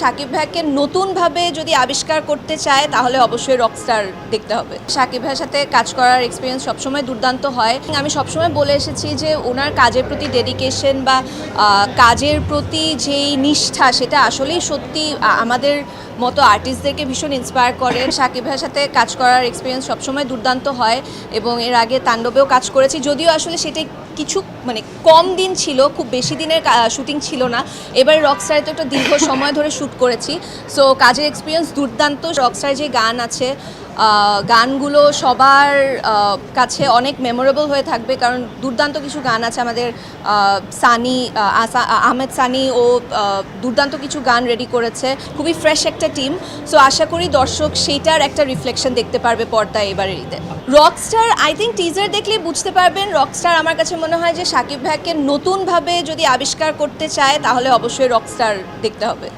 শাকিব ভাইকে নতুনভাবে যদি আবিষ্কার করতে চায় তাহলে অবশ্যই রকস্টার দেখতে হবে। শাকিব ভাইয়ের সাথে কাজ করার এক্সপিরিয়েন্স সবসময় দুর্দান্ত হয়। আমি সবসময় বলে এসেছি যে ওনার কাজের প্রতি ডেডিকেশন বা কাজের প্রতি যেই নিষ্ঠা সেটা আসলেই সত্যি আমাদের মতো আর্টিস্টদেরকে ভীষণ ইন্সপায়ার করে। শাকিব ভাইয়ের সাথে কাজ করার এক্সপিরিয়েন্স সবসময় দুর্দান্ত হয় এবং এর আগে তাণ্ডবেও কাজ করেছি, যদিও আসলে সেটা কিছু কম দিন ছিল, খুব বেশি দিনের শুটিং ছিল না। এবারে রকস্টারে তো একটা দীর্ঘ সময় ধরে শ্যুট করেছি, সো কাজের এক্সপিরিয়েন্স দুর্দান্ত। রকস্টারে যে গান আছে গানগুলো সবার কাছে অনেক মেমোরেবল হয়ে থাকবে, কারণ দুর্দান্ত কিছু গান আছে আমাদের। সানি আহমেদ সানি ও দুর্দান্ত কিছু গান রেডি করেছে, খুবই ফ্রেশ একটা টিম। সো আশা করি দর্শক সেইটার একটা রিফ্লেকশন দেখতে পারবে পর্দায় এবারের ঈদে। রকস্টার আই থিঙ্ক টিজার দেখলেই বুঝতে পারবেন। রকস্টার আমার কাছে মনে হয় যে শাকিব ভাইকে নতুনভাবে যদি আবিষ্কার করতে চায় তাহলে অবশ্যই রকস্টার দেখতে হবে।